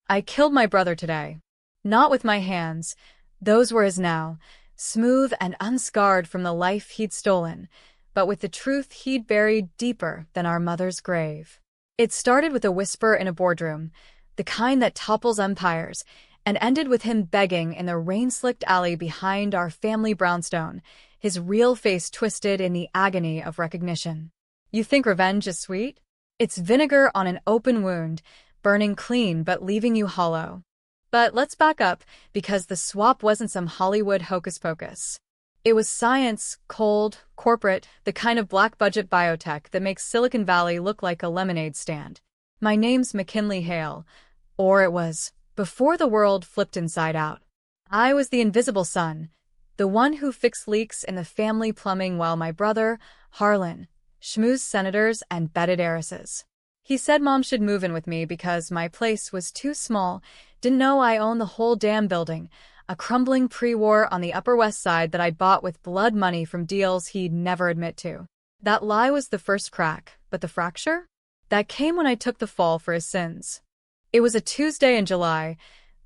I killed my brother today. Not with my hands. Those were his now, smooth and unscarred from the life he'd stolen, but with the truth he'd buried deeper than our mother's grave. It started with a whisper in a boardroom, the kind that topples empires, and ended with him begging in the rain-slicked alley behind our family brownstone, his real face twisted in the agony of recognition. You think revenge is sweet? It's vinegar on an open wound, burning clean but leaving you hollow. But let's back up, because the swap wasn't some Hollywood hocus-pocus. It was science, cold, corporate, the kind of black-budget biotech that makes Silicon Valley look like a lemonade stand. My name's McKinley Hale, or it was, before the world flipped inside out. I was the invisible son, the one who fixed leaks in the family plumbing while my brother, Harlan, schmoozed senators and bedded heiresses. He said Mom should move in with me because my place was too small, didn't know I owned the whole damn building, a crumbling pre-war on the Upper West Side that I'd bought with blood money from deals he'd never admit to. That lie was the first crack, but the fracture? That came when I took the fall for his sins. It was a Tuesday in July,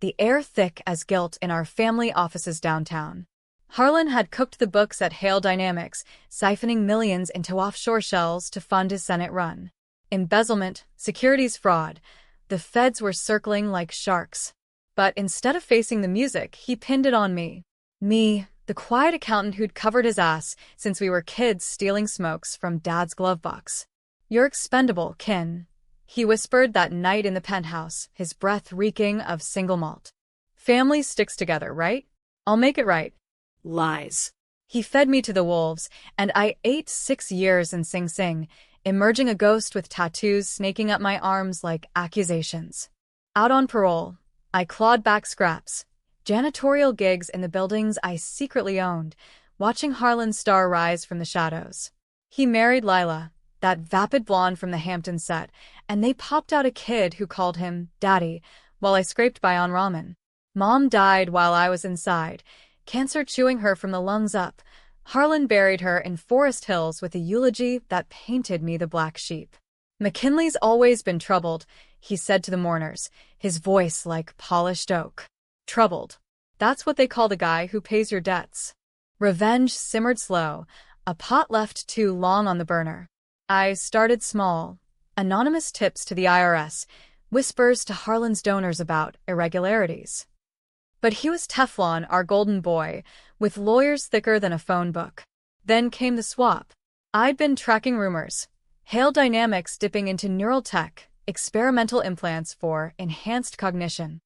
the air thick as guilt in our family offices downtown. Harlan had cooked the books at Hale Dynamics, siphoning millions into offshore shells to fund his Senate run. Embezzlement, securities fraud. The feds were circling like sharks. But instead of facing the music, he pinned it on me. Me, the quiet accountant who'd covered his ass since we were kids stealing smokes from Dad's glove box. You're expendable, Kin, he whispered that night in the penthouse, his breath reeking of single malt. Family sticks together, right? I'll make it right. Lies. He fed me to the wolves, and I ate 6 years in Sing Sing, emerging a ghost with tattoos snaking up my arms like accusations. Out on parole, I clawed back scraps, janitorial gigs in the buildings I secretly owned, watching Harlan's star rise from the shadows. He married Lila, that vapid blonde from the Hampton set, and they popped out a kid who called him Daddy while I scraped by on ramen. Mom died while I was inside, cancer chewing her from the lungs up. Harlan buried her in Forest Hills with a eulogy that painted me the black sheep. McKinley's always been troubled, he said to the mourners, his voice like polished oak. Troubled. That's what they call the guy who pays your debts. Revenge simmered slow, a pot left too long on the burner. I started small. Anonymous tips to the IRS, whispers to Harlan's donors about irregularities. But he was Teflon, our golden boy, with lawyers thicker than a phone book. Then came the swap. I'd been tracking rumors. Hale Dynamics dipping into neural tech, experimental implants for enhanced cognition.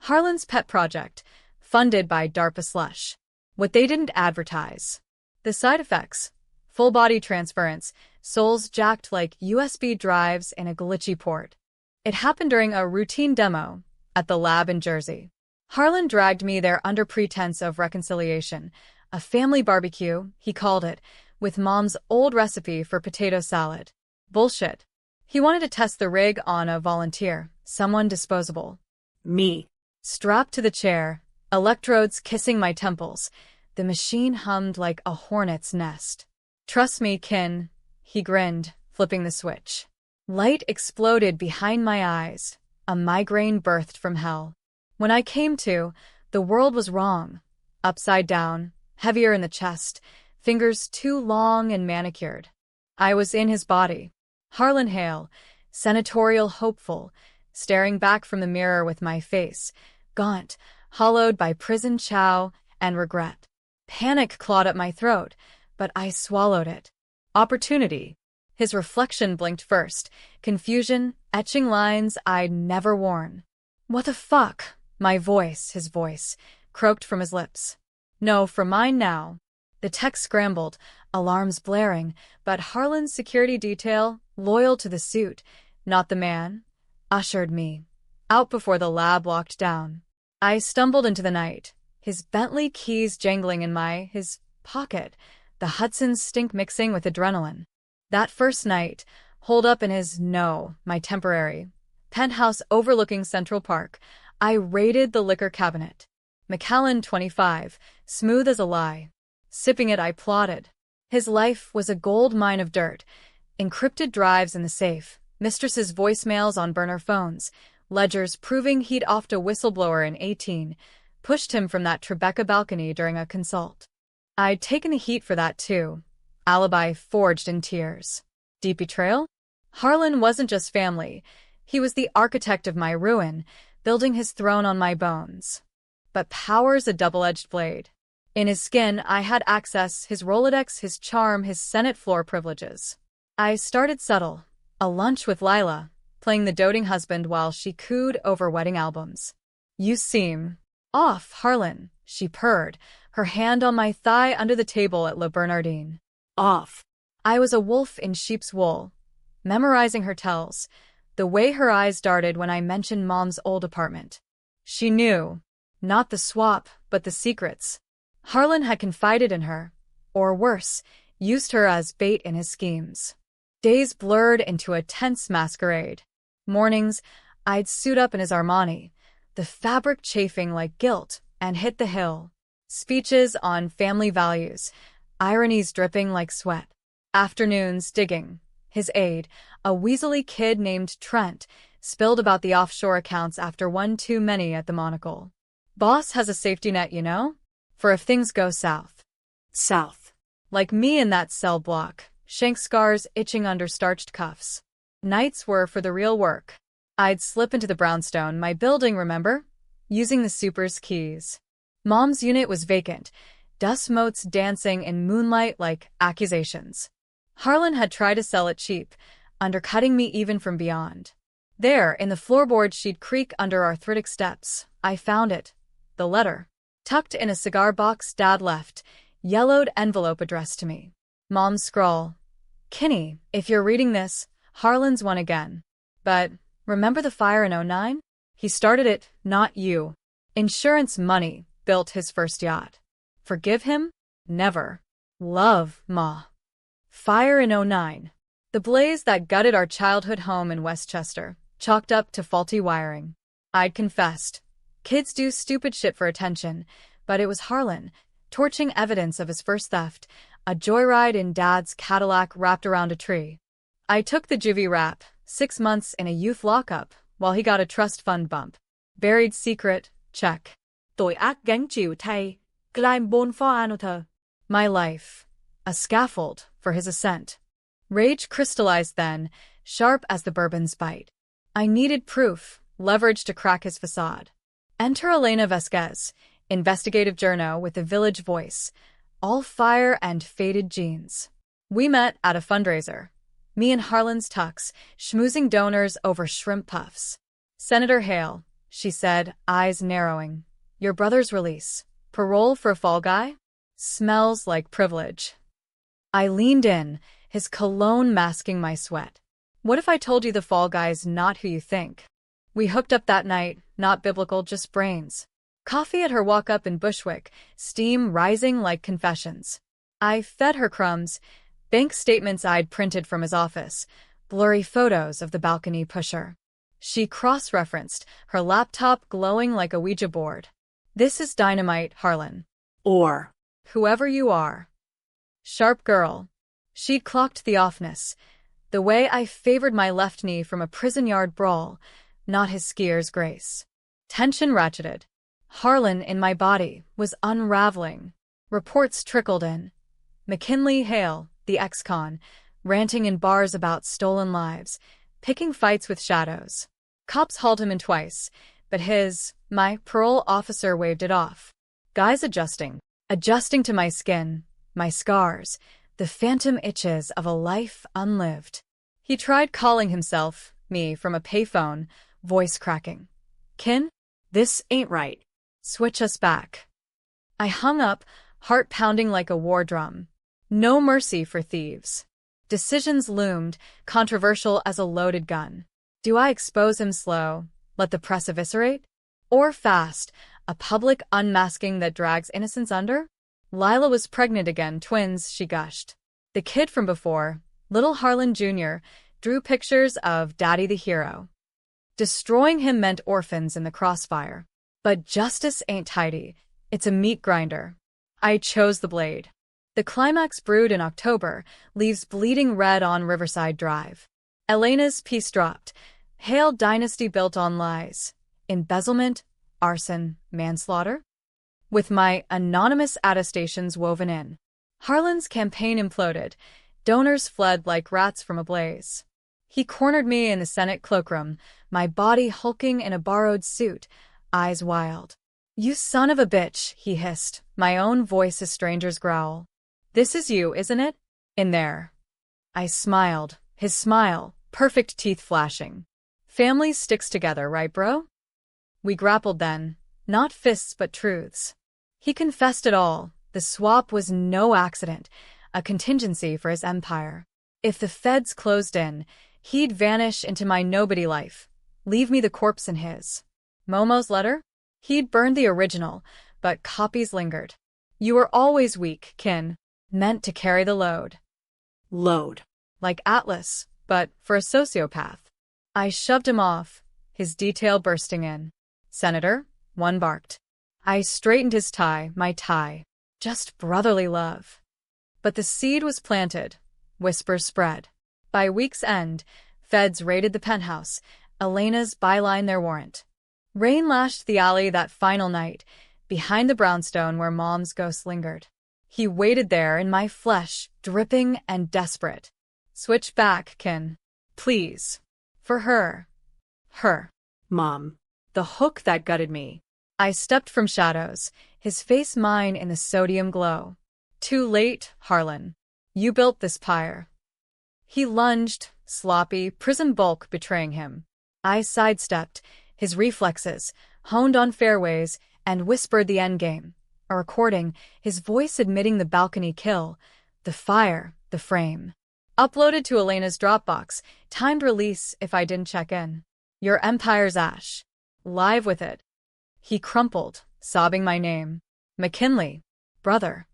Harlan's pet project, funded by DARPA slush. What they didn't advertise. The side effects. Full body transference, souls jacked like USB drives in a glitchy port. It happened during a routine demo at the lab in Jersey. Harlan dragged me there under pretense of reconciliation. A family barbecue, he called it, with Mom's old recipe for potato salad. Bullshit. He wanted to test the rig on a volunteer, someone disposable. Me. Strapped to the chair, electrodes kissing my temples. The machine hummed like a hornet's nest. Trust me, Kin, he grinned, flipping the switch. Light exploded behind my eyes, a migraine birthed from hell. When I came to, the world was wrong. Upside down, heavier in the chest, fingers too long and manicured. I was in his body. Harlan Hale, senatorial hopeful, staring back from the mirror with my face, gaunt, hollowed by prison chow and regret. Panic clawed at my throat, but I swallowed it. Opportunity. His reflection blinked first, confusion, etching lines I'd never worn. What the fuck? His voice, croaked from his lips. No, for mine now. The tech scrambled, alarms blaring, but Harlan's security detail, loyal to the suit, not the man, ushered me out before the lab locked down. I stumbled into the night, his Bentley keys jangling in his pocket, the Hudson's stink mixing with adrenaline. That first night, holed up in my temporary penthouse overlooking Central Park, I raided the liquor cabinet. Macallan 25, smooth as a lie. Sipping it, I plotted. His life was a gold mine of dirt. Encrypted drives in the safe, mistress's voicemails on burner phones, ledgers proving he'd offed a whistleblower in 18, pushed him from that Tribeca balcony during a consult. I'd taken the heat for that too. Alibi forged in tears. Deep betrayal? Harlan wasn't just family. He was the architect of my ruin, building his throne on my bones. But power's a double-edged blade. In his skin, I had access, his Rolodex, his charm, his Senate floor privileges. I started subtle, a lunch with Lila, playing the doting husband while she cooed over wedding albums. "You seem off, Harlan," she purred, her hand on my thigh under the table at Le Bernardin. Off. I was a wolf in sheep's wool, memorizing her tells, the way her eyes darted when I mentioned Mom's old apartment. She knew, not the swap, but the secrets. Harlan had confided in her, or worse, used her as bait in his schemes. Days blurred into a tense masquerade. Mornings, I'd suit up in his Armani, the fabric chafing like guilt, and hit the hill. Speeches on family values, ironies dripping like sweat. Afternoons digging. His aide, a weaselly kid named Trent, spilled about the offshore accounts after one too many at the Monocle. Boss has a safety net, you know? For if things go south. South. Like me in that cell block, shank scars itching under starched cuffs. Nights were for the real work. I'd slip into the brownstone, my building, remember? Using the super's keys. Mom's unit was vacant, dust motes dancing in moonlight like accusations. Harlan had tried to sell it cheap, undercutting me even from beyond. There, in the floorboard she'd creak under arthritic steps, I found it. The letter. Tucked in a cigar box Dad left, yellowed envelope addressed to me. Mom's scrawl. "Kinney, if you're reading this, Harlan's won again. But, remember the fire in '09? He started it, not you. Insurance money built his first yacht. Forgive him? Never. Love, Ma." Fire in '09. The blaze that gutted our childhood home in Westchester, chalked up to faulty wiring. I'd confessed. Kids do stupid shit for attention, but it was Harlan, torching evidence of his first theft, a joyride in Dad's Cadillac wrapped around a tree. I took the juvie rap, 6 months in a youth lockup, while he got a trust fund bump. Buried secret, check. Tội ác gánh chịu thay, climb bon for another. My life. A scaffold for his ascent. Rage crystallized then, sharp as the bourbon's bite. I needed proof, leverage to crack his facade. Enter Elena Vasquez, investigative journo with a village voice, all fire and faded jeans. We met at a fundraiser. Me in Harlan's tux, schmoozing donors over shrimp puffs. "Senator Hale," she said, eyes narrowing. "Your brother's release. Parole for a fall guy? Smells like privilege." I leaned in, his cologne masking my sweat. "What if I told you the fall guy's not who you think?" We hooked up that night, not biblical, just brains. Coffee at her walk-up in Bushwick, steam rising like confessions. I fed her crumbs, bank statements I'd printed from his office, blurry photos of the balcony pusher. She cross-referenced, her laptop glowing like a Ouija board. "This is dynamite, Harlan. Or whoever you are." Sharp girl. She'd clocked the offness, the way I favored my left knee from a prison yard brawl, not his skier's grace. Tension ratcheted. Harlan in my body was unraveling. Reports trickled in. McKinley Hale, the ex-con, ranting in bars about stolen lives, picking fights with shadows. Cops hauled him in twice, but my parole officer waved it off. Guys adjusting to my skin, my scars, the phantom itches of a life unlived. He tried calling himself, me, from a payphone, voice cracking. "Kin? This ain't right. Switch us back." I hung up, heart pounding like a war drum. No mercy for thieves. Decisions loomed, controversial as a loaded gun. Do I expose him slow, let the press eviscerate? Or fast, a public unmasking that drags innocence under? Lila was pregnant again, twins, she gushed. The kid from before, little Harlan Jr., drew pictures of Daddy the hero. Destroying him meant orphans in the crossfire. But justice ain't tidy, it's a meat grinder. I chose the blade. The climax brewed in October, leaves bleeding red on Riverside Drive. Elena's piece dropped. Hail dynasty built on lies, embezzlement, arson, manslaughter? With my anonymous attestations woven in. Harlan's campaign imploded. Donors fled like rats from a blaze. He cornered me in the Senate cloakroom, my body hulking in a borrowed suit, eyes wild. "You son of a bitch," he hissed, my own voice a stranger's growl. "This is you, isn't it? In there." I smiled, his smile, perfect teeth flashing. "Family sticks together, right, bro?" We grappled then, not fists but truths. He confessed it all. The swap was no accident, a contingency for his empire. If the feds closed in, he'd vanish into my nobody life, leave me the corpse in his. Momo's letter? He'd burned the original, but copies lingered. "You were always weak, kin," meant to carry the load. Load. Like Atlas, but for a sociopath. I shoved him off, his detail bursting in. "Senator," one barked. I straightened his tie, my tie. Just brotherly love. But the seed was planted. Whispers spread. By week's end, feds raided the penthouse, Elena's byline their warrant. Rain lashed the alley that final night, behind the brownstone where Mom's ghost lingered. He waited there in my flesh, dripping and desperate. "Switch back, kin. Please. For her. Her." Mom. The hook that gutted me. I stepped from shadows, his face mine in the sodium glow. "Too late, Harlan. You built this pyre." He lunged, sloppy, prison bulk betraying him. I sidestepped, his reflexes, honed on fairways, and whispered the endgame. A recording, his voice admitting the balcony kill, the fire, the frame. Uploaded to Elena's Dropbox, timed release if I didn't check in. "Your empire's ash. Live with it." He crumpled, sobbing my name. "McKinley. Brother."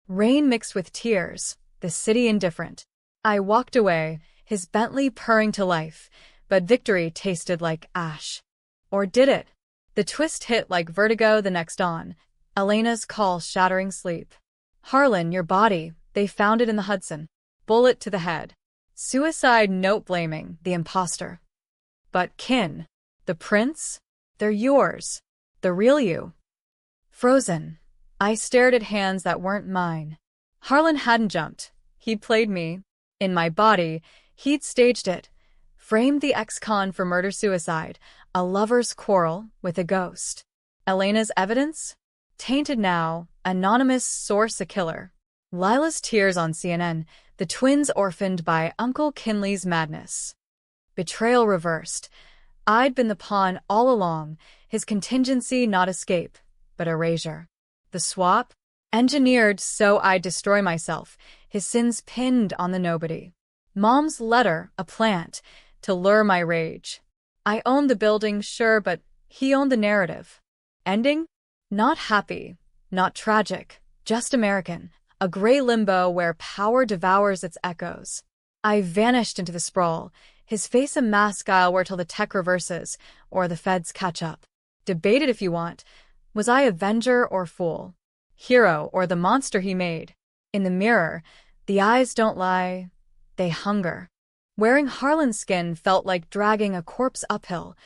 Rain mixed with tears, the city indifferent. I walked away, his Bentley purring to life, but victory tasted like ash. Or did it? The twist hit like vertigo the next dawn, Elena's call shattering sleep. "Harlan, your body, they found it in the Hudson. Bullet to the head. Suicide note blaming the imposter." "But kin, the prints? They're yours. The real you." Frozen. I stared at hands that weren't mine. Harlan hadn't jumped. He'd played me. In my body, he'd staged it. Framed the ex-con for murder-suicide, a lover's quarrel with a ghost. Elena's evidence? Tainted now, anonymous source a killer. Lila's tears on CNN, the twins orphaned by Uncle Kinley's madness. Betrayal reversed. I'd been the pawn all along, his contingency not escape, but erasure. The swap? Engineered so I'd destroy myself, his sins pinned on the nobody. Mom's letter, a plant, to lure my rage. I owned the building, sure, but he owned the narrative. Ending? Not happy, not tragic, just American, a gray limbo where power devours its echoes. I vanished into the sprawl, his face a mask I'll wear till the tech reverses, or the feds catch up. Debate it if you want. Was I avenger or fool? Hero or the monster he made? In the mirror, the eyes don't lie, they hunger. Wearing Harlan's skin felt like dragging a corpse uphill,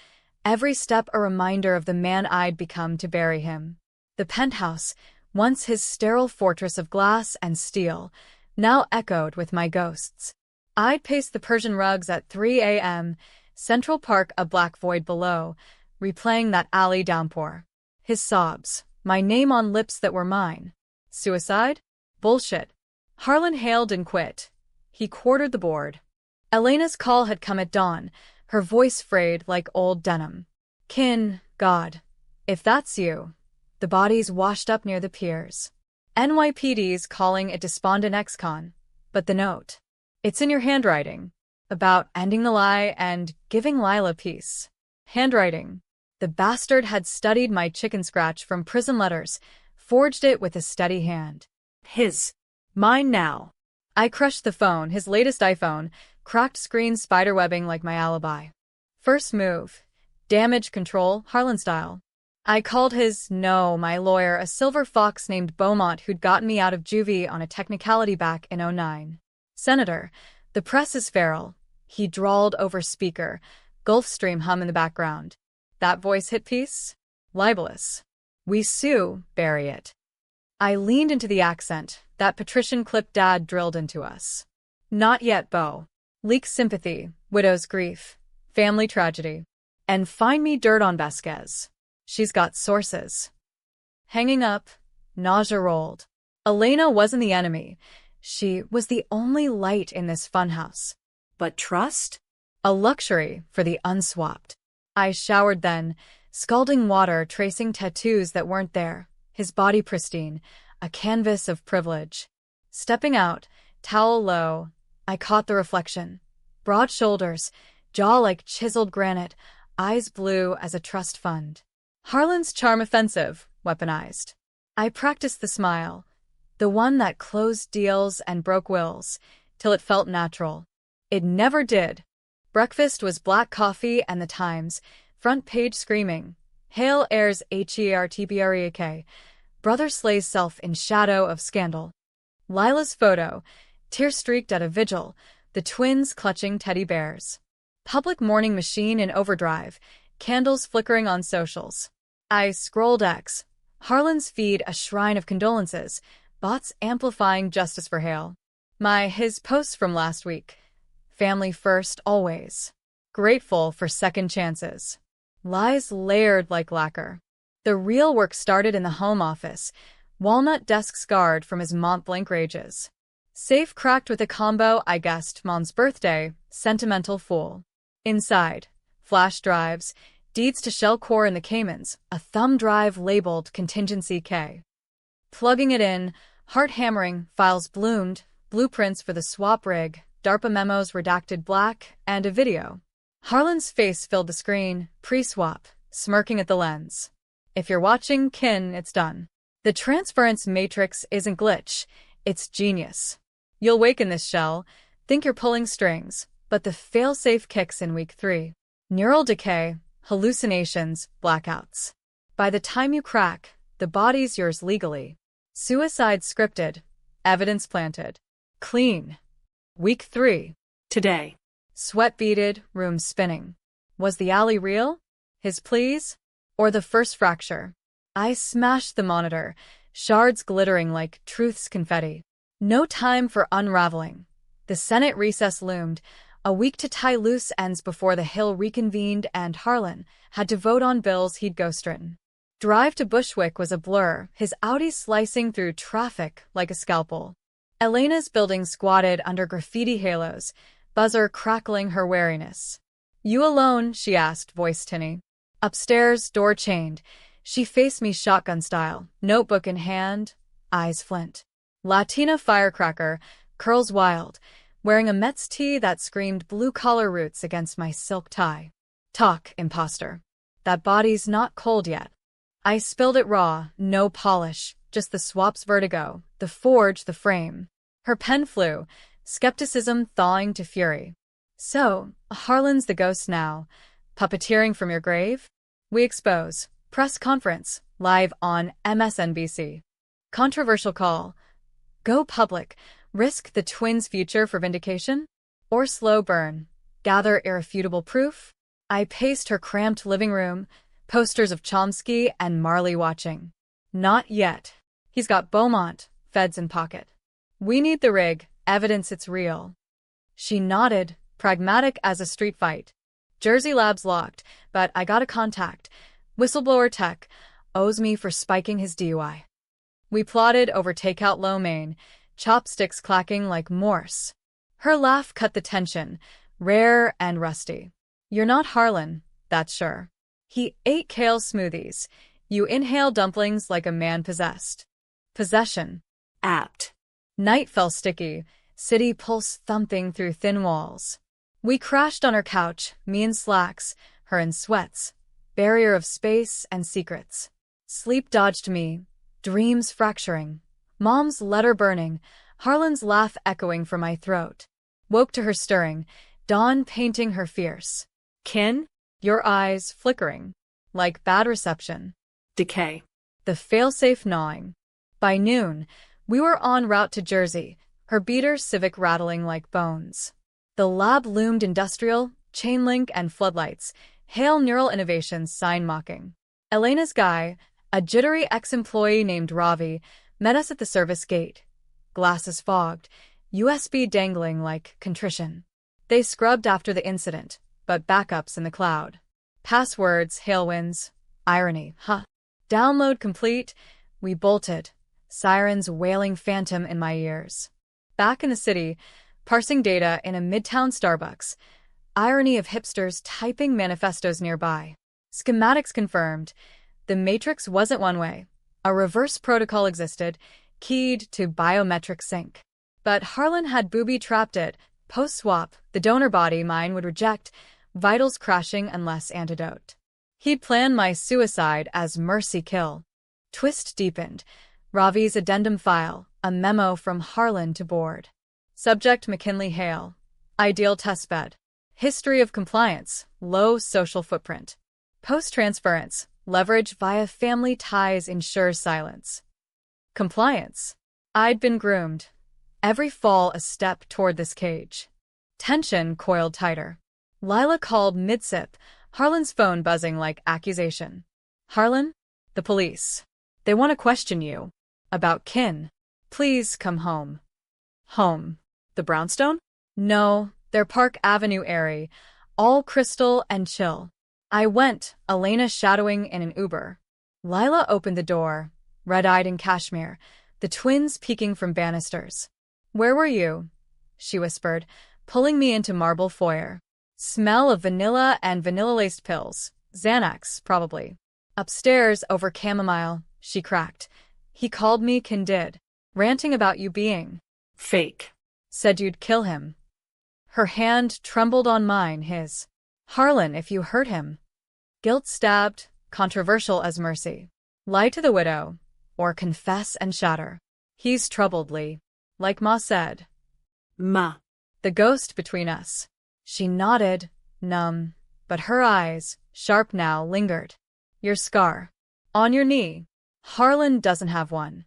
every step a reminder of the man I'd become to bury him. The penthouse, once his sterile fortress of glass and steel, now echoed with my ghosts. I'd pace the Persian rugs at 3 a.m., Central Park a black void below, replaying that alley downpour. His sobs, my name on lips that were mine. Suicide? Bullshit. Harlan hailed and quit. He quartered the board. Elena's call had come at dawn, her voice frayed like old denim. "Kin, God, if that's you." The bodies washed up near the piers. NYPD's calling a despondent ex-con. But the note. It's in your handwriting. About ending the lie and giving Lila peace. Handwriting. The bastard had studied my chicken scratch from prison letters, forged it with a steady hand. His. Mine now. I crushed the phone, his latest iPhone, cracked screen spiderwebbing like my alibi. First move. Damage control, Harlan style. I called my lawyer, a silver fox named Beaumont who'd gotten me out of juvie on a technicality back in '09. "Senator, the press is feral," he drawled over speaker, Gulf Stream hum in the background. That voice hit piece? Libelous. We sue, bury it. I leaned into the accent, that patrician clip Dad drilled into us. Not yet, Beau. Leak sympathy, widow's grief, family tragedy. And find me dirt on Vasquez. She's got sources. Hanging up, nausea rolled. Elena wasn't the enemy. She was the only light in this funhouse. But trust? A luxury for the unswapped. I showered then, scalding water tracing tattoos that weren't there, his body pristine, a canvas of privilege. Stepping out, towel low, I caught the reflection. Broad shoulders, jaw like chiseled granite, eyes blue as a trust fund. Harlan's charm offensive, weaponized. I practiced the smile, the one that closed deals and broke wills, till it felt natural. It never did. Breakfast was black coffee and the Times, front page screaming, Hail heirs HERTBREAK, brother slays self in shadow of scandal. Lila's photo, tear-streaked at a vigil, the twins clutching teddy bears. Public mourning machine in overdrive, candles flickering on socials. I scrolled X. Harlan's feed a shrine of condolences, bots amplifying justice for Hale. His posts from last week. Family first, always. Grateful for second chances. Lies layered like lacquer. The real work started in the home office, walnut desk scarred from his Mont-Blanc rages. Safe cracked with a combo I guessed Mom's birthday, sentimental fool. Inside, flash drives, deeds to shell core in the Caymans, a thumb drive labeled Contingency K. Plugging it in, heart hammering, files bloomed, blueprints for the swap rig, DARPA memos redacted black, and a video. Harlan's face filled the screen, pre-swap, smirking at the lens. If you're watching, kin, it's done. The transference matrix isn't glitch, it's genius. You'll wake in this shell, think you're pulling strings, but the failsafe kicks in week 3. Neural decay, hallucinations, blackouts. By the time you crack, the body's yours legally. Suicide scripted, evidence planted. Clean. Week 3. Today. Sweat beaded, room spinning. Was the alley real? His pleas? Or the first fracture? I smashed the monitor, shards glittering like truth's confetti. No time for unraveling. The Senate recess loomed, a week to tie loose ends before the Hill reconvened and Harlan had to vote on bills he'd ghostwritten. Drive to Bushwick was a blur, his Audi slicing through traffic like a scalpel. Elena's building squatted under graffiti halos, buzzer crackling her wariness. You alone? She asked, voice tinny. Upstairs, door chained. She faced me shotgun style, notebook in hand, eyes flint. Latina firecracker, curls wild, wearing a Mets tee that screamed blue-collar roots against my silk tie. Talk, imposter. That body's not cold yet. I spilled it raw, no polish, just the swap's vertigo, the forge, the frame. Her pen flew, skepticism thawing to fury. So, Harlan's the ghost now, puppeteering from your grave? We expose. Press conference, live on MSNBC. Controversial call. Go public, risk the twins' future for vindication? Or slow burn, gather irrefutable proof? I paced her cramped living room, posters of Chomsky and Marley watching. Not yet. He's got Beaumont, feds in pocket. We need the rig, evidence it's real. She nodded, pragmatic as a street fight. Jersey Labs locked, but I got a contact. Whistleblower tech owes me for spiking his DUI. We plotted over takeout lo mein, chopsticks clacking like Morse. Her laugh cut the tension, rare and rusty. You're not Harlan, that's sure. He ate kale smoothies. You inhale dumplings like a man possessed. Possession. Apt. Night fell sticky, city pulse thumping through thin walls. We crashed on her couch, me in slacks, her in sweats. Barrier of space and secrets. Sleep dodged me, dreams fracturing. Mom's letter burning, Harlan's laugh echoing from my throat. Woke to her stirring, dawn painting her fierce. Kin? Your eyes flickering. Like bad reception. Decay. The failsafe gnawing. By noon, we were en route to Jersey, her beater Civic rattling like bones. The lab loomed industrial, Chainlink and floodlights. Hail neural innovations, sign mocking. Elena's guy, a jittery ex-employee named Ravi, met us at the service gate. Glasses fogged, USB dangling like contrition. They scrubbed after the incident, but backups in the cloud. Passwords, Hailwinds. Irony, huh? Download complete. We bolted. Sirens wailing phantom in my ears. Back in the city, parsing data in a midtown Starbucks. Irony of hipsters typing manifestos nearby. Schematics confirmed. The matrix wasn't one way. A reverse protocol existed, keyed to biometric sync. But Harlan had booby-trapped it. Post-swap, the donor body mine would reject, vitals crashing unless antidote. He'd planned my suicide as mercy kill. Twist deepened. Ravi's addendum file, a memo from Harlan to board. Subject McKinley Hale. Ideal testbed. History of compliance, low social footprint. Post-transference, leverage via family ties ensures silence. Compliance. I'd been groomed. Every fall a step toward this cage. Tension coiled tighter. Lila called mid-sip, Harlan's phone buzzing like accusation. Harlan? The police. They want to question you. About kin. Please come home. Home. The brownstone? No, their Park Avenue airy, all crystal and chill. I went, Elena shadowing in an Uber. Lila opened the door, red-eyed in cashmere, the twins peeking from banisters. Where were you? She whispered, pulling me into marble foyer. Smell of vanilla and vanilla-laced pills. Xanax, probably. Upstairs, over chamomile, she cracked. He called me Candid, ranting about you being Fake. Said you'd kill him. Her hand trembled on mine, his. Harlan, if you hurt him. Guilt stabbed, controversial as mercy. Lie to the widow, or confess and shatter. He's troubled, Lee. Like Ma said. Ma. The ghost between us. She nodded, numb, but her eyes, sharp now, lingered. Your scar. On your knee. Harlan doesn't have one.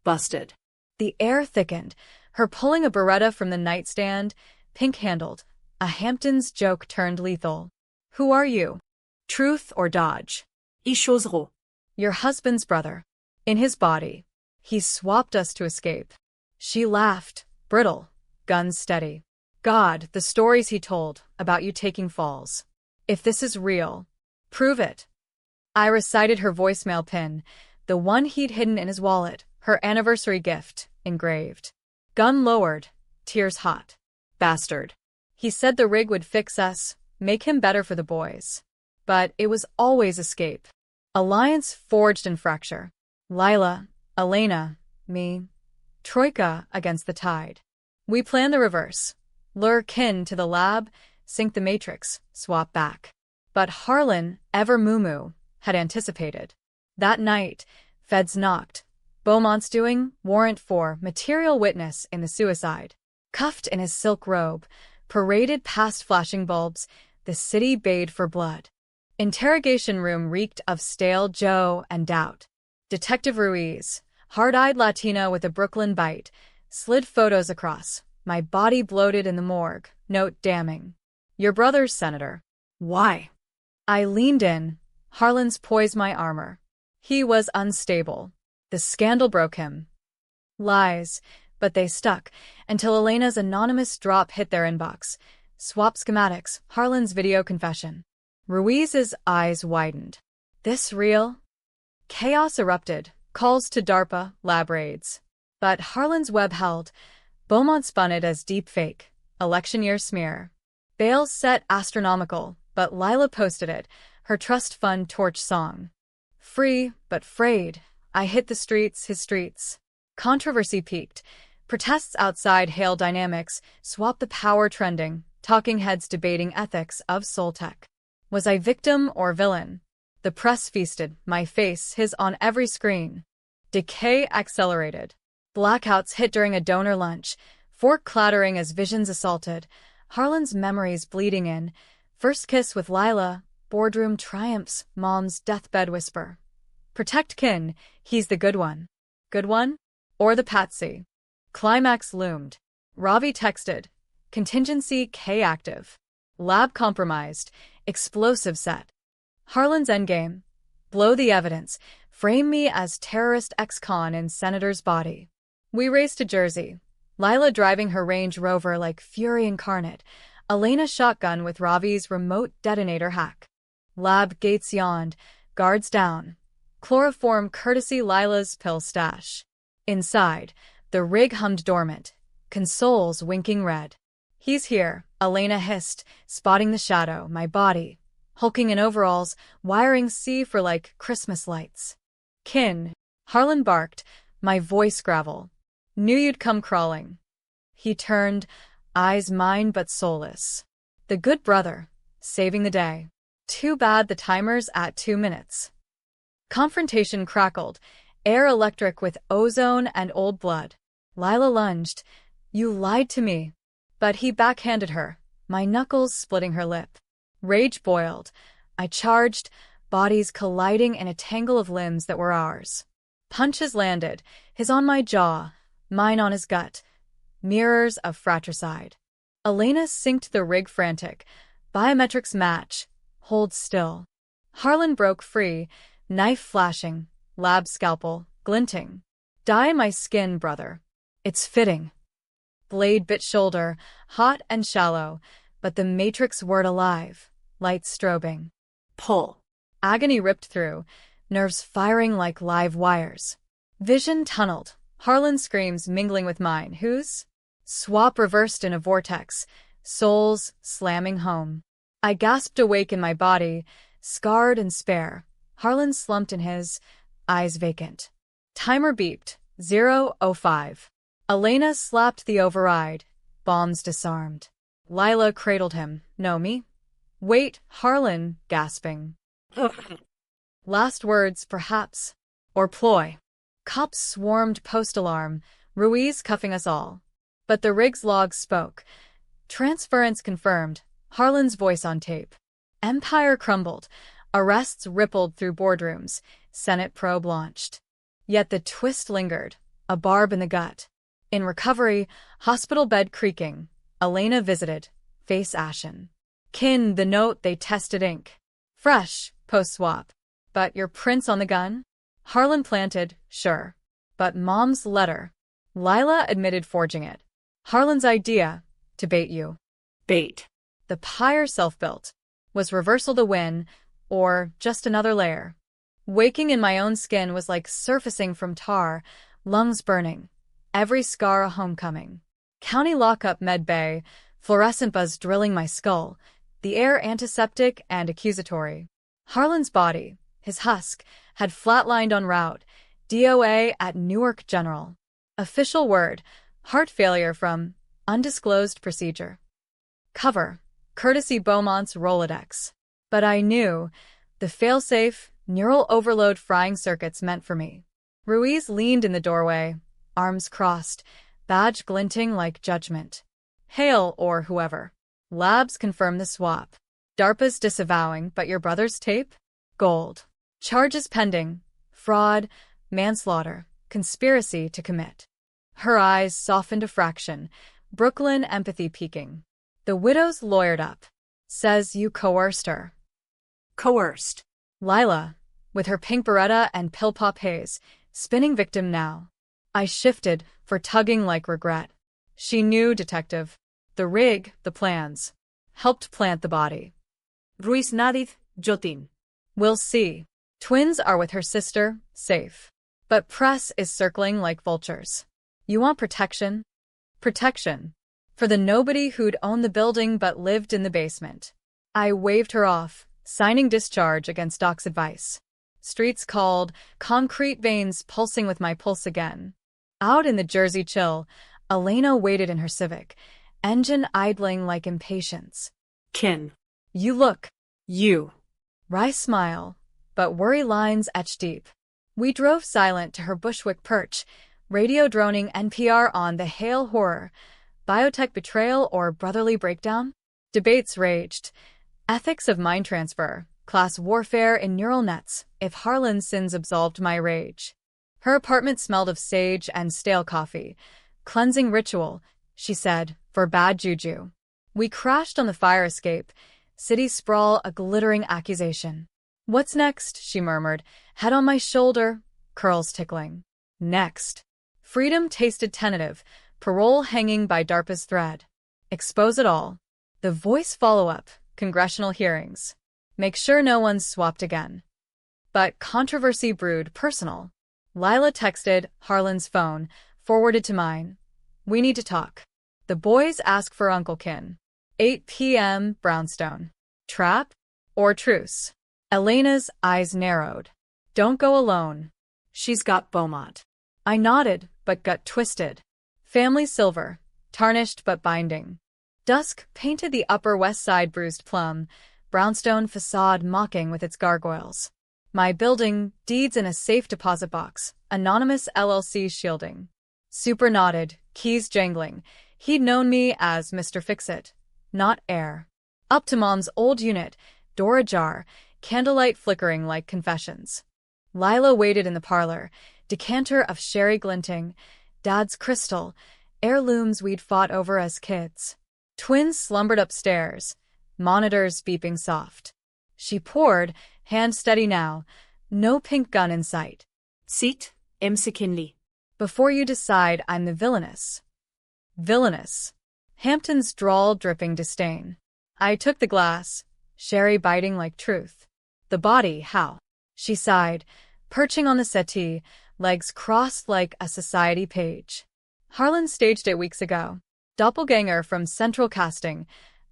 Busted. The air thickened, her pulling a Beretta from the nightstand, pink-handled. A Hamptons joke turned lethal. Who are you? Truth or dodge? Ichosero. Your husband's brother. In his body. He swapped us to escape. She laughed, brittle, guns steady. God, the stories he told about you taking falls. If this is real, prove it. I recited her voicemail pin, the one he'd hidden in his wallet, her anniversary gift, engraved. Gun lowered, tears hot. Bastard. He said the rig would fix us, make him better for the boys. But it was always escape. Alliance forged in fracture. Lila, Elena, me. Troika against the tide. We planned the reverse. Lure kin to the lab, sink the matrix, swap back. But Harlan, ever moo-moo, had anticipated. That night, feds knocked. Beaumont's doing, warrant for, material witness in the suicide. Cuffed in his silk robe, paraded past flashing bulbs, the city bayed for blood. Interrogation room reeked of stale Joe and doubt. Detective Ruiz, hard-eyed Latina with a Brooklyn bite, slid photos across. My body bloated in the morgue, note damning. Your brother's senator. Why? I leaned in. Harlan's poised my armor. He was unstable. The scandal broke him. Lies, but they stuck, until Elena's anonymous drop hit their inbox. Swap schematics, Harlan's video confession. Ruiz's eyes widened. This real? Chaos erupted, calls to DARPA, lab raids. But Harlan's web held. Beaumont spun it as deep fake, election year smear. Bails set astronomical, but Lila posted it, her trust fund torch song. Free, but frayed. I hit the streets, his streets. Controversy peaked. Protests outside Hale Dynamics, swap the power trending, talking heads debating ethics of Soltech. Was I victim or villain? The press feasted, my face, his on every screen. Decay accelerated. Blackouts hit during a donor lunch, fork clattering as visions assaulted. Harlan's memories bleeding in. First kiss with Lila, boardroom triumphs, mom's deathbed whisper. Protect kin, he's the good one. Good one? Or the patsy? Climax loomed. Ravi texted. Contingency K active. Lab compromised. Explosive set. Harlan's endgame. Blow the evidence. Frame me as terrorist ex-con in Senator's body. We raced to Jersey. Lila driving her Range Rover like fury incarnate. Elena shotgun with Ravi's remote detonator hack. Lab gates yawned. Guards down. Chloroform courtesy Lila's pill stash. Inside, the rig hummed dormant. Consoles winking red. He's here, Elena hissed, spotting the shadow, my body. Hulking in overalls, wiring C for like Christmas lights. Kin. Harlan barked, my voice gravel. Knew you'd come crawling. He turned, eyes mine but soulless. The good brother, saving the day. Too bad the timer's at 2 minutes. Confrontation crackled, air electric with ozone and old blood. Lila lunged. You lied to me. But he backhanded her, my knuckles splitting her lip. Rage boiled. I charged, bodies colliding in a tangle of limbs that were ours. Punches landed, his on my jaw, mine on his gut. Mirrors of fratricide. Elena synced the rig frantic. Biometrics match. Hold still. Harlan broke free, knife flashing, lab scalpel, glinting. Dye my skin, brother. It's fitting. Blade bit shoulder, hot and shallow, but the matrix word alive, light strobing. Pull. Agony ripped through, nerves firing like live wires. Vision tunneled, Harlan screams mingling with mine. Whose? Swap reversed in a vortex, souls slamming home. I gasped awake in my body, scarred and spare. Harlan slumped in his, eyes vacant. Timer beeped, 0:05. Elena slapped the override, bombs disarmed. Lila cradled him. Know me? Wait, Harlan, gasping. Last words, perhaps. Or ploy. Cops swarmed post-alarm, Ruiz cuffing us all. But the rig's log spoke. Transference confirmed, Harlan's voice on tape. Empire crumbled. Arrests rippled through boardrooms. Senate probe launched. Yet the twist lingered, a barb in the gut. In recovery, hospital bed creaking. Elena visited, face ashen. Kin, the note they tested ink. Fresh, post-swap. But your prints on the gun? Harlan planted, sure. But Mom's letter. Lila admitted forging it. Harlan's idea, to bait you. Bait. The pyre self-built. Was reversal to win, or just another layer? Waking in my own skin was like surfacing from tar, lungs burning. Every scar a homecoming. County lockup med bay, fluorescent buzz drilling my skull, the air antiseptic and accusatory. Harlan's body, his husk, had flatlined en route, DOA at Newark General. Official word, heart failure from undisclosed procedure. Cover, courtesy Beaumont's Rolodex. But I knew, the failsafe, neural overload frying circuits meant for me. Ruiz leaned in the doorway, arms crossed, badge glinting like judgment. Hail, or whoever. Labs confirm the swap. DARPA's disavowing, but your brother's tape? Gold. Charges pending. Fraud, manslaughter, conspiracy to commit. Her eyes softened a fraction, Brooklyn empathy peaking. The widow's lawyered up. Says you coerced her. Coerced. Lila, with her pink beretta and pill-pop haze, spinning victim now. I shifted, for tugging like regret. She knew, detective. The rig, the plans. Helped plant the body. Ruiz Nadith, Jotin. We'll see. Twins are with her sister, safe. But press is circling like vultures. You want protection? Protection. For the nobody who'd owned the building but lived in the basement. I waved her off, signing discharge against Doc's advice. Streets called, concrete veins pulsing with my pulse again. Out in the Jersey chill, Elena waited in her Civic, engine idling like impatience. Kin. You look. You. Wry smile, but worry lines etched deep. We drove silent to her Bushwick perch, radio droning NPR on the Hail Horror, biotech betrayal or brotherly breakdown? Debates raged. Ethics of mind transfer, class warfare in neural nets, if Harlan's sins absolved my rage. Her apartment smelled of sage and stale coffee. Cleansing ritual, she said, for bad juju. We crashed on the fire escape. City sprawl, a glittering accusation. What's next? She murmured. Head on my shoulder, curls tickling. Next. Freedom tasted tentative, parole hanging by DARPA's thread. Expose it all. The voice follow-up, congressional hearings. Make sure no one's swapped again. But controversy brewed, personal. Lila texted Harlan's phone, forwarded to mine. We need to talk. The boys ask for Uncle Kin. 8 p.m. Brownstone. Trap? Or truce? Elena's eyes narrowed. Don't go alone. She's got Beaumont. I nodded, but gut twisted. Family silver, tarnished but binding. Dusk painted the Upper West Side bruised plum, brownstone facade mocking with its gargoyles. My building, deeds in a safe deposit box, anonymous LLC shielding. Super nodded, keys jangling. He'd known me as Mr. Fix-It, not heir. Up to Mom's old unit, door ajar, candlelight flickering like confessions. Lila waited in the parlor, decanter of sherry glinting, Dad's crystal, heirlooms we'd fought over as kids. Twins slumbered upstairs, monitors beeping soft. She poured, hand steady now, no pink gun in sight. Seat, M. Kinley. Before you decide, I'm the villainous. Villainous. Hampton's drawl dripping disdain. I took the glass, sherry biting like truth. The body, how? She sighed, perching on the settee, legs crossed like a society page. Harlan staged it weeks ago. Doppelganger from Central Casting,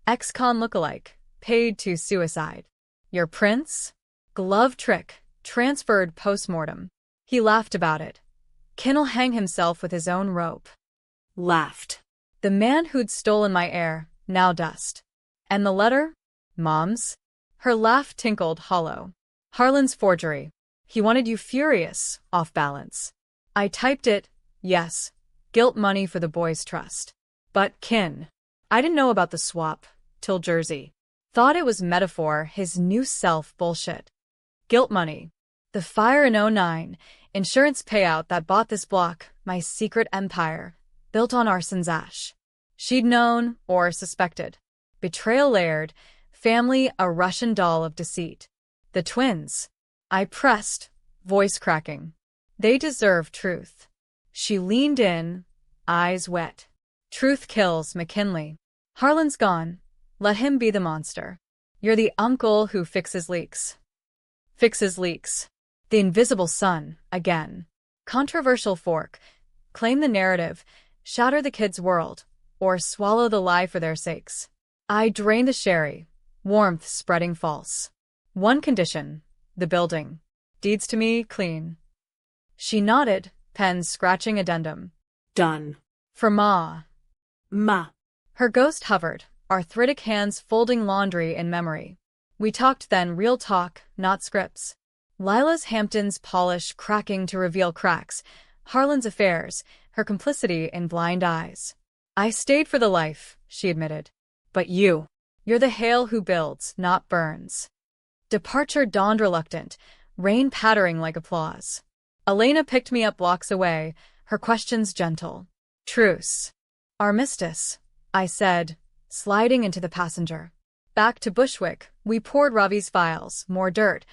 ex-con lookalike, paid to suicide. Your prince? Glove trick, transferred post-mortem. He laughed about it. Kin'll hang himself with his own rope. Laughed. The man who'd stolen my heir, now dust. And the letter? Mom's? Her laugh tinkled hollow. Harlan's forgery. He wanted you furious, off balance. I typed it, yes. Guilt money for the boys' trust. But Kin. I didn't know about the swap, till Jersey. Thought it was metaphor, his new self bullshit. Guilt money. The fire in '09, insurance payout that bought this block, my secret empire, built on arson's ash. She'd known, or suspected. Betrayal layered, family a Russian doll of deceit. The twins. I pressed, voice cracking. They deserve truth. She leaned in, eyes wet. Truth kills, McKinley. Harlan's gone. Let him be the monster. You're the uncle who fixes leaks. Fixes leaks. The invisible son, again. Controversial fork. Claim the narrative, shatter the kid's world, or swallow the lie for their sakes. I drained the sherry, warmth spreading false. One condition, the building. Deeds to me, clean. She nodded, pen scratching addendum. Done. For Ma. Ma. Her ghost hovered, arthritic hands folding laundry in memory. We talked then, real talk, not scripts. Lila's Hampton's polish cracking to reveal cracks, Harlan's affairs, her complicity in blind eyes. I stayed for the life, she admitted. But you're the Hale who builds, not burns. Departure dawned reluctant, rain pattering like applause. Elena picked me up blocks away, her questions gentle. Truce. Armistice, I said, sliding into the passenger. Back to Bushwick, we poured Ravi's files, more dirt,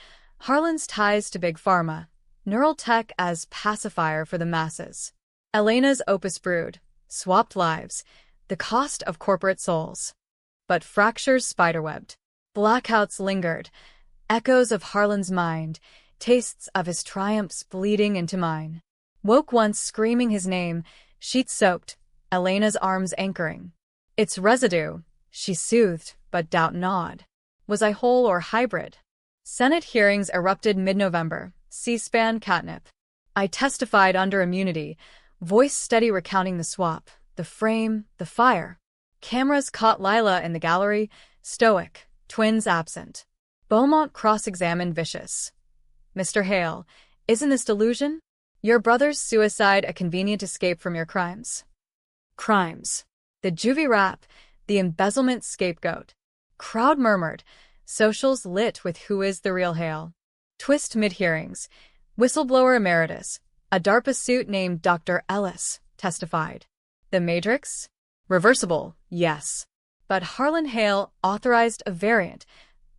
Harlan's ties to Big Pharma, neural tech as pacifier for the masses. Elena's opus brood, swapped lives, the cost of corporate souls. But fractures spiderwebbed. Blackouts lingered, echoes of Harlan's mind, tastes of his triumphs bleeding into mine. Woke once screaming his name, sheets soaked, Elena's arms anchoring. Its residue, she soothed, but doubt gnawed. Was I whole or hybrid? Senate hearings erupted mid-November, C-SPAN catnip. I testified under immunity, voice steady recounting the swap, the frame, the fire. Cameras caught Lila in the gallery, stoic, twins absent. Beaumont cross-examined vicious. Mr. Hale, isn't this delusion? Your brother's suicide a convenient escape from your crimes? Crimes. The juvie rap, the embezzlement scapegoat. Crowd murmured, socials lit with who is the real Hale. Twist mid-hearings. Whistleblower emeritus, a DARPA suit named Dr. Ellis, testified. The Matrix? Reversible, yes. But Harlan Hale authorized a variant,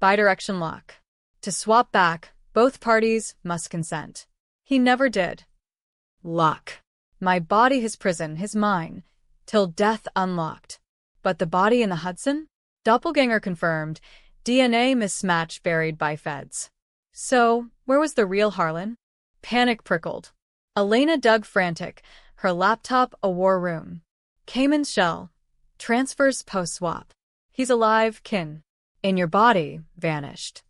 bidirection lock. To swap back, both parties must consent. He never did. Lock. My body his prison, his mine, till death unlocked. But the body in the Hudson? Doppelganger confirmed, DNA mismatch buried by feds. So, where was the real Harlan? Panic prickled. Elena dug frantic, her laptop a war room. Cayman's shell. Transfers post-swap. He's alive, kin. In your body, vanished.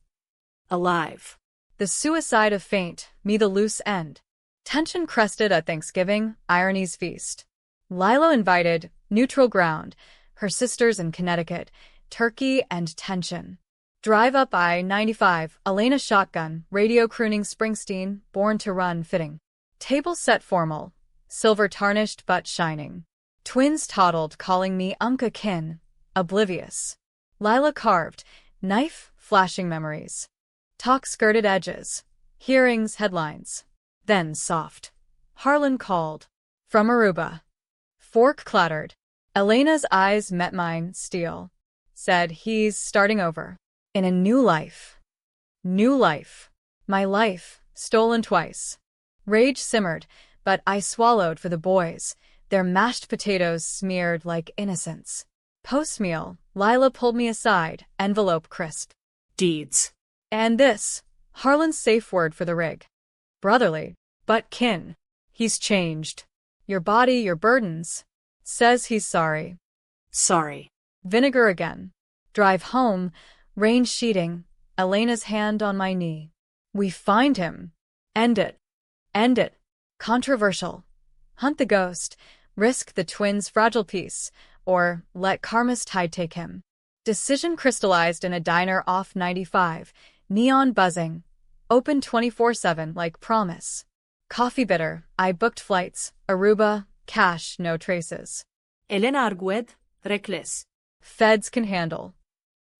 Alive. The suicide of fate, me the loose end. Tension crested at Thanksgiving, irony's feast. Lilo invited, neutral ground, her sisters in Connecticut, turkey and tension. Drive up I-95, Elena shotgun, radio crooning Springsteen, born to run fitting. Table set formal, silver tarnished but shining. Twins toddled calling me kin, oblivious. Lila carved, knife flashing memories. Talk skirted edges, hearings headlines. Then soft. Harlan called. From Aruba. Fork clattered. Elena's eyes met mine, steel. Said he's starting over. In a new life. New life. My life, stolen twice. Rage simmered, but I swallowed for the boys, their mashed potatoes smeared like innocence. Post-meal, Lila pulled me aside, envelope crisp. Deeds. And this, Harlan's safe word for the rig. Brotherly, but kin. He's changed. Your body, your burdens. Says he's sorry. Sorry. Vinegar again. Drive home, rain sheeting, Elena's hand on my knee. We find him. End it. End it. Controversial. Hunt the ghost, risk the twins' fragile peace, or let karma's tide take him. Decision crystallized in a diner off 95, neon buzzing, open 24/7 like promise. Coffee bitter, I booked flights, Aruba, cash, no traces. Elena Argued, reckless. Feds can handle.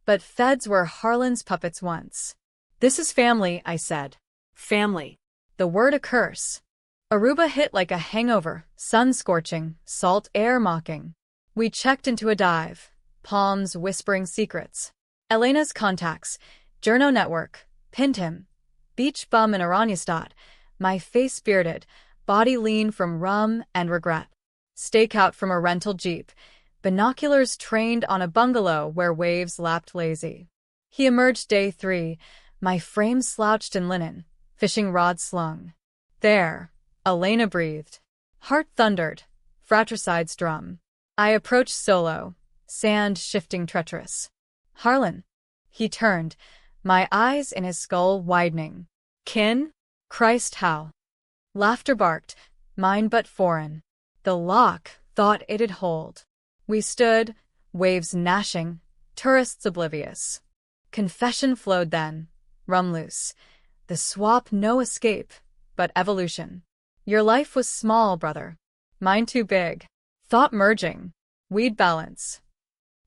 But feds were Harlan's puppets once. This is family, I said. Family. The word a curse. Aruba hit like a hangover, sun scorching, salt air mocking. We checked into a dive, palms whispering secrets. Elena's contacts, Journo network, pinned him. Beach bum in Oranjestad, my face bearded, body lean from rum and regret. Stakeout from a rental jeep, binoculars trained on a bungalow where waves lapped lazy. He emerged day 3, my frame slouched in linen, fishing rod slung. There, Elena breathed. Heart thundered, fratricide's drum. I approached solo, sand shifting treacherous. Harlan. He turned, my eyes in his skull widening. Kin? Christ how? Laughter barked, mine but foreign. The lock thought it'd hold. We stood, waves gnashing, tourists oblivious. Confession flowed then, rum loose. The swap no escape, but evolution. Your life was small, brother. Mine too big. Thought merging. Weed balance.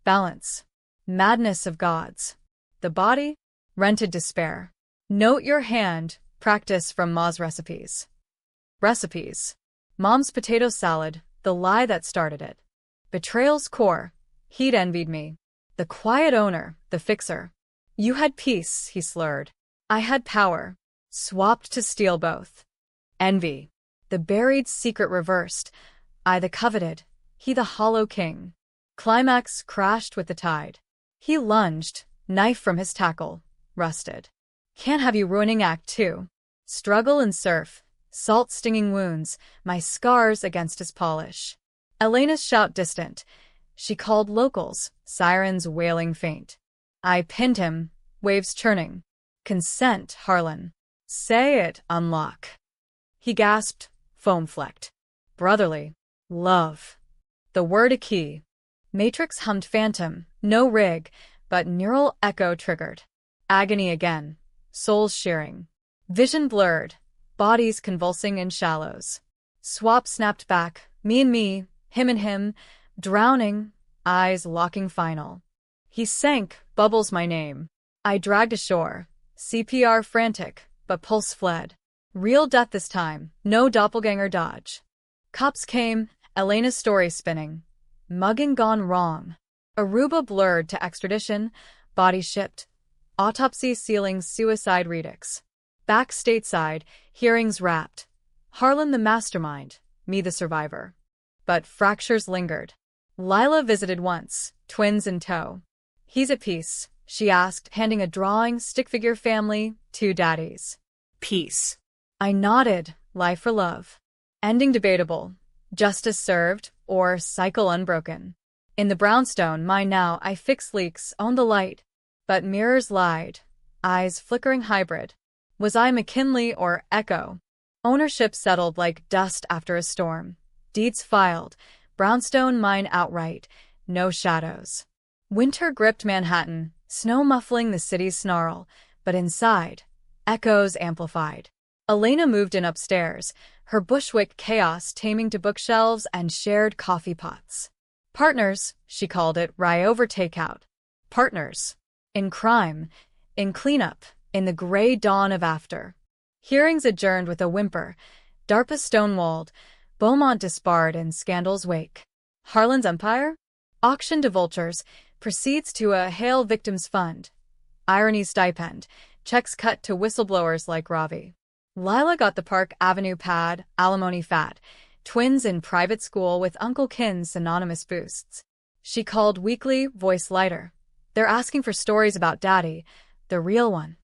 Balance. Madness of gods. The body? Rented despair. Note your hand, practice from Ma's recipes. Recipes. Mom's potato salad, the lie that started it. Betrayal's core. He'd envied me. The quiet owner, the fixer. You had peace, he slurred. I had power. Swapped to steal both. Envy. The buried secret reversed. I the coveted. He the hollow king. Climax crashed with the tide. He lunged, knife from his tackle, rusted. Can't have you ruining Act 2. Struggle and surf, salt-stinging wounds, my scars against his polish. Elena's shout distant. She called locals, sirens wailing faint. I pinned him, waves churning. Consent, Harlan. Say it, unlock. He gasped, foam-flecked. Brotherly. Love. The word a key. Matrix hummed phantom, no rig, but neural echo triggered. Agony again, souls shearing. Vision blurred, bodies convulsing in shallows. Swap snapped back, me and me, him and him, drowning, eyes locking final. He sank, bubbles my name. I dragged ashore, CPR frantic, but pulse fled. Real death this time, no doppelganger dodge. Cops came, Elena's story spinning. Mugging gone wrong. Aruba blurred to extradition, body shipped, autopsy sealing suicide redux. Back stateside, hearings wrapped. Harlan the mastermind, me the survivor. But fractures lingered. Lila visited once, twins in tow. He's at peace, she asked, handing a drawing stick figure family, 2 daddies. Peace. I nodded, life or love. Ending debatable. Justice served, or cycle unbroken. In the brownstone, mine now, I fix leaks, own the light. But mirrors lied. Eyes flickering hybrid. Was I McKinley or Echo? Ownership settled like dust after a storm. Deeds filed. Brownstone mine outright. No shadows. Winter gripped Manhattan, snow muffling the city's snarl. But inside, echoes amplified. Elena moved in upstairs, her Bushwick chaos taming to bookshelves and shared coffee pots. Partners, she called it, rye over takeout. Partners. In crime, in cleanup, in the gray dawn of after. Hearings adjourned with a whimper, DARPA stonewalled, Beaumont disbarred in scandal's wake. Harlan's empire? Auction to vultures, proceeds to a Hail Victims Fund. Irony stipend, checks cut to whistleblowers like Ravi. Lila got the Park Avenue pad, alimony fat, twins in private school with Uncle Kin's synonymous boosts. She called weekly, voice lighter. They're asking for stories about Daddy, the real one.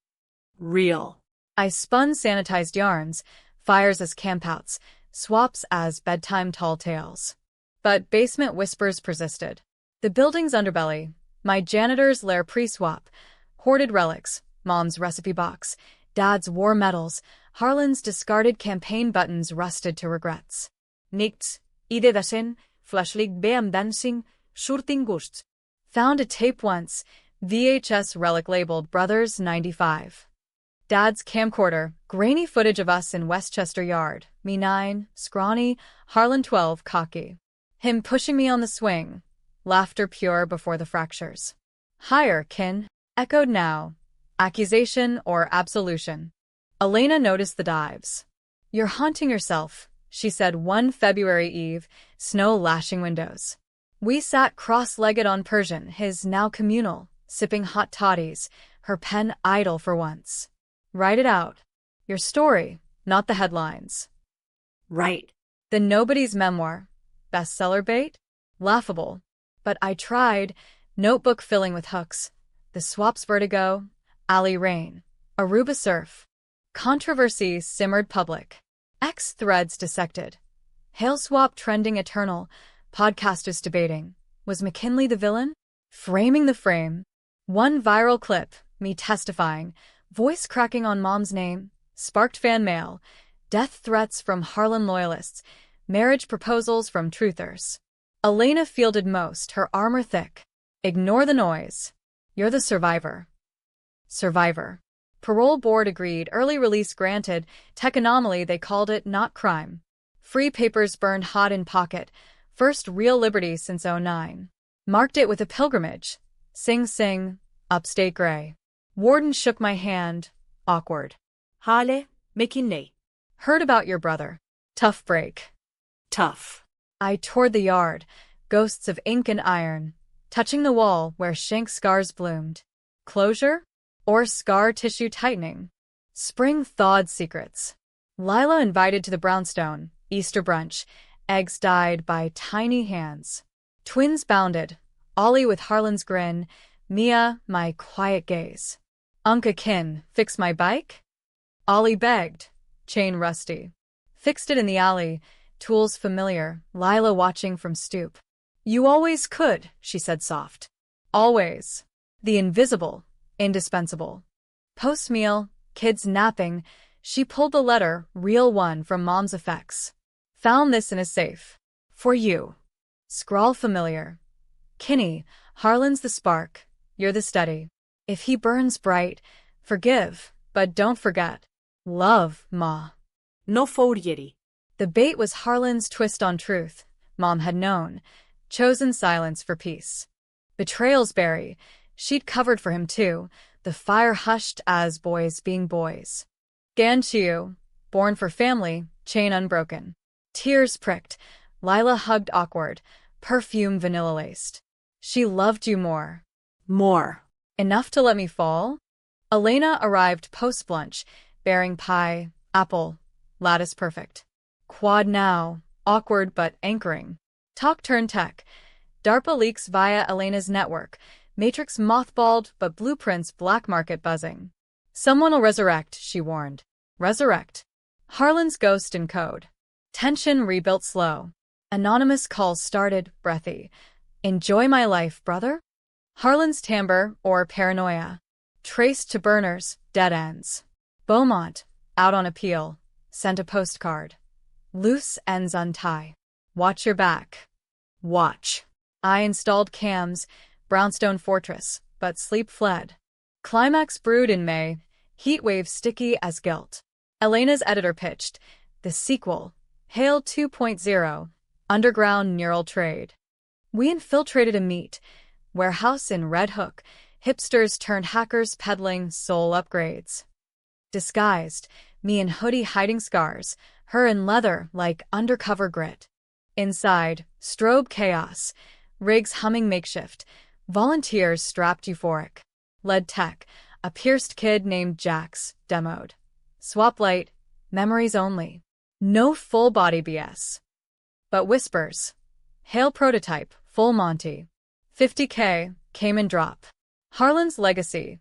Real. I spun sanitized yarns, fires as campouts, swaps as bedtime tall tales. But basement whispers persisted. The building's underbelly, my janitor's lair pre-swap, hoarded relics, Mom's recipe box, Dad's war medals, Harlan's discarded campaign buttons rusted to regrets. Nichts, idedasin, flashlig beam dancing, shurting gusts. Found a tape once, VHS relic labeled Brothers 95. Dad's camcorder, grainy footage of us in Westchester Yard, me 9, scrawny, Harlan 12, cocky. Him pushing me on the swing, laughter pure before the fractures. Higher, kin, echoed now. Accusation or absolution. Elena noticed the dives. You're haunting yourself, she said one February eve, snow lashing windows. We sat cross-legged on Persian, his now communal, sipping hot toddies, her pen idle for once. Write it out. Your story, not the headlines. Right. The Nobody's memoir. Bestseller bait? Laughable. But I tried, notebook filling with hooks. The swap's vertigo, alley rain, Aruba surf. Controversy simmered public. X threads dissected. Hail swap trending eternal. Podcasters debating. Was McKinley the villain? Framing the frame. One viral clip, me testifying, voice cracking on Mom's name, sparked fan mail, death threats from Harlan loyalists, marriage proposals from truthers. Elena fielded most, her armor thick. Ignore the noise. You're the survivor. Survivor. Parole board agreed, early release granted, tech anomaly they called it, not crime. Free papers burned hot in pocket, first real liberty since '09. Marked it with a pilgrimage. Sing Sing, upstate gray. Warden shook my hand, awkward. Hale, McKinley. Heard about your brother. Tough break. Tough. I toured the yard, ghosts of ink and iron, touching the wall where shank scars bloomed. Closure? Or scar tissue tightening? Spring thawed secrets. Lila invited to the brownstone, Easter brunch, eggs dyed by tiny hands. Twins bounded, Ollie with Harlan's grin, Mia, my quiet gaze. Unca kin, fix my bike? Ollie begged, chain rusty. Fixed it in the alley, tools familiar, Lila watching from stoop. You always could, she said soft. Always. The invisible, indispensable. Post-meal, kids napping, she pulled the letter, real one, from Mom's effects. Found this in a safe. For you. Scrawl familiar. Kinney, Harlan's the spark, you're the steady. If he burns bright, forgive, but don't forget. Love, Ma. No forgery. The bait was Harlan's twist on truth, Mom had known, chosen silence for peace. Betrayal's berry, she'd covered for him too, the fire hushed as boys being boys. Ganchiu, born for family, chain unbroken. Tears pricked, Lila hugged awkward, perfume vanilla-laced. She loved you more. More. Enough to let me fall? Elena arrived post-lunch, bearing pie, apple, lattice perfect. Quad now, awkward but anchoring. Talk turn tech. DARPA leaks via Elena's network. Matrix mothballed but blueprints black market buzzing. Someone will resurrect, she warned. Resurrect. Harlan's ghost in code. Tension rebuilt slow. Anonymous calls started, breathy. Enjoy my life, brother? Harlan's timbre, or paranoia. Traced to burners, dead ends. Beaumont, out on appeal, sent a postcard. Loose ends untie. Watch your back. Watch. I installed cams, brownstone fortress, but sleep fled. Climax brewed in May, heatwave sticky as guilt. Elena's editor pitched, the sequel, Hail 2.0, underground neural trade. We infiltrated a meat warehouse in Red Hook, hipsters turned hackers peddling soul upgrades. Disguised, me in hoodie hiding scars, her in leather like undercover grit. Inside, strobe chaos, rigs humming makeshift, volunteers strapped euphoric. Led tech, a pierced kid named Jax, demoed. Swap light, memories only. No full body BS. But whispers. Hail prototype, full Monty. 50K, came and drop. Harlan's legacy.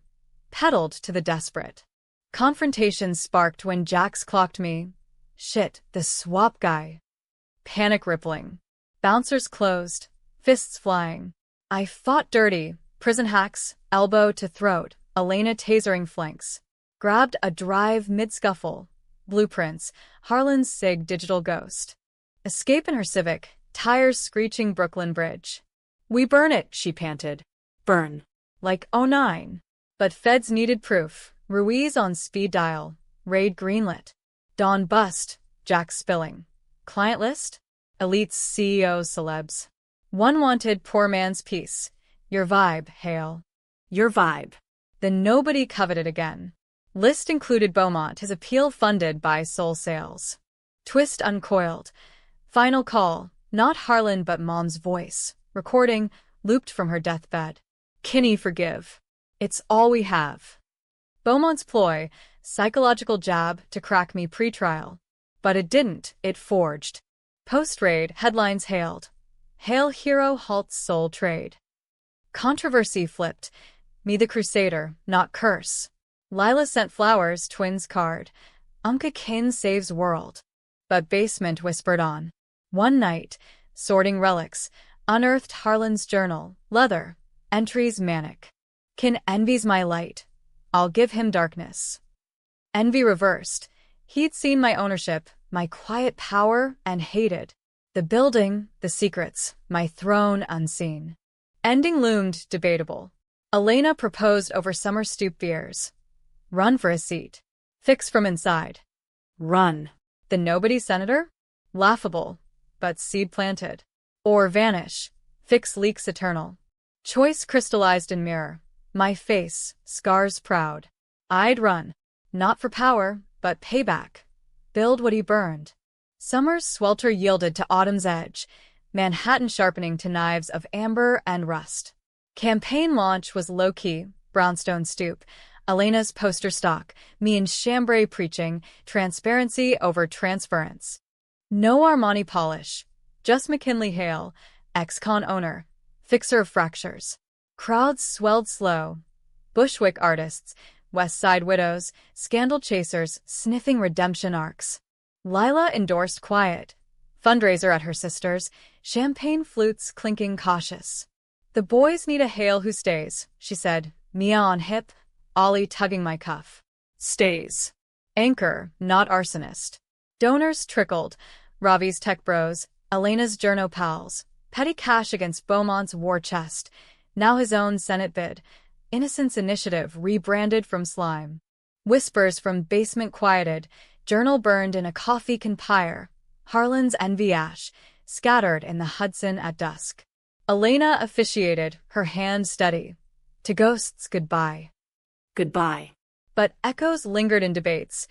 Peddled to the desperate. Confrontations sparked when Jax clocked me. Shit, the swap guy. Panic rippling. Bouncers closed, fists flying. I fought dirty, prison hacks, elbow to throat, Elena tasering flanks. Grabbed a drive mid-scuffle. Blueprints, Harlan's SIG digital ghost. Escape in her Civic, tires screeching Brooklyn Bridge. We burn it, she panted. Burn. Like '09. But feds needed proof. Ruiz on speed dial. Raid greenlit. Dawn bust. Jack spilling. Client list? Elites, CEOs, celebs. One wanted poor man's peace. Your vibe, Hale. Your vibe. Then nobody coveted again. List included Beaumont, his appeal funded by Soul Sales. Twist uncoiled. Final call, not Harlan but Mom's voice. Recording, looped from her deathbed. Kinney, forgive. It's all we have. Beaumont's ploy, psychological jab to crack me pre-trial. But it didn't, it forged. Post-raid, headlines hailed. Hail hero halts soul trade. Controversy flipped. Me the crusader, not curse. Lila sent flowers, twins card. Unca Kin saves world. But basement whispered on. One night, sorting relics, unearthed Harlan's journal, leather, entries manic. Kin envies my light. I'll give him darkness. Envy reversed. He'd seen my ownership, my quiet power, and hated. The building, the secrets, my throne unseen. Ending loomed debatable. Elena proposed over summer stoop beers. Run for a seat. Fix from inside. Run. The nobody senator? Laughable, but seed planted. Or vanish. Fix leaks eternal. Choice crystallized in mirror. My face, scars proud. I'd run. Not for power, but payback. Build what he burned. Summer's swelter yielded to autumn's edge. Manhattan sharpening to knives of amber and rust. Campaign launch was low-key, brownstone stoop. Elena's poster stock, me and chambray preaching, transparency over transference. No Armani polish, just McKinley Hale, ex-con owner, fixer of fractures. Crowds swelled slow. Bushwick artists, West Side widows, scandal chasers, sniffing redemption arcs. Lila endorsed quiet. Fundraiser at her sister's, champagne flutes clinking cautious. The boys need a Hale who stays, she said, Mia on hip, Ollie tugging my cuff. Stays. Anchor, not arsonist. Donors trickled. Ravi's tech bros, Elena's journo pals. Petty cash against Beaumont's war chest. Now his own Senate bid. Innocence Initiative rebranded from slime. Whispers from basement quieted. Journal burned in a coffee can pyre. Harlan's envy ash, scattered in the Hudson at dusk. Elena officiated, her hand steady. To ghosts goodbye. Goodbye. But echoes lingered in debates.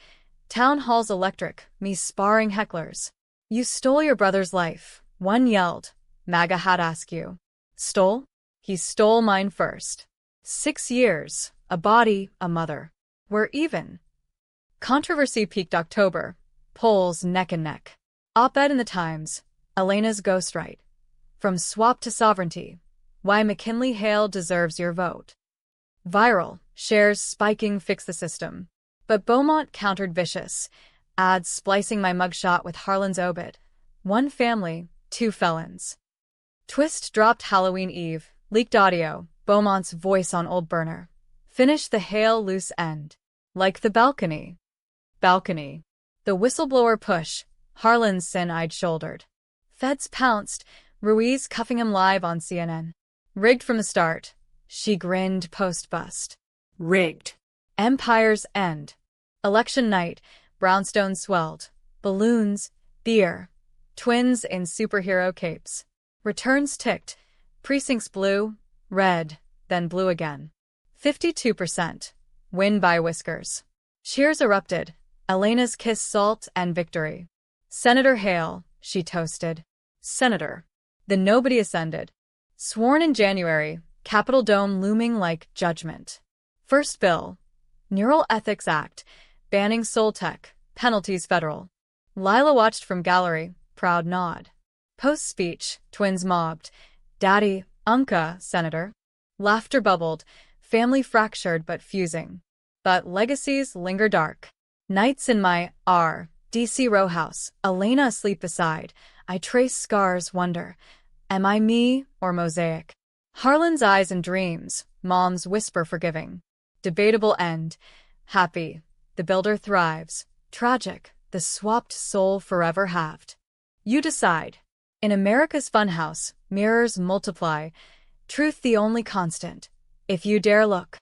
Town halls electric, me sparring hecklers. You stole your brother's life, one yelled. MAGA hat ask you. Stole? He stole mine first. 6 years, a body, a mother. We're even. Controversy peaked October. Polls neck and neck. Op-ed in the Times. Elena's ghostwrite. From swap to sovereignty. Why McKinley Hale deserves your vote. Viral. Shares spiking fix the system. But Beaumont countered vicious. Ads splicing my mugshot with Harlan's obit. One family, two felons. Twist dropped Halloween Eve. Leaked audio. Beaumont's voice on old burner. Finish the Hale loose end. Like the balcony. Balcony. The whistleblower push. Harlan's sin-eyed shouldered. Feds pounced. Ruiz cuffing him live on CNN. Rigged from the start. She grinned post-bust. Rigged. Empire's end. Election night. Brownstone swelled. Balloons. Beer. Twins in superhero capes. Returns ticked. Precincts blue. Red. Then blue again. 52%. Win by whiskers. Cheers erupted. Elena's kiss salt and victory. Senator Hale, she toasted. Senator. The nobody ascended. Sworn in January, Capitol Dome looming like judgment. First bill. Neural Ethics Act, banning soul tech, penalties federal. Lila watched from gallery, proud nod. Post-speech, twins mobbed. Daddy, Unca, Senator. Laughter bubbled, family fractured but fusing. But legacies linger dark. Nights in my D.C. row house, Elena asleep beside. I trace scars, wonder, am I me or mosaic? Harlan's eyes and dreams, mom's whisper forgiving. Debatable end. Happy, the builder thrives. Tragic, the swapped soul forever halved. You decide. In America's funhouse, mirrors multiply. Truth the only constant. If you dare look.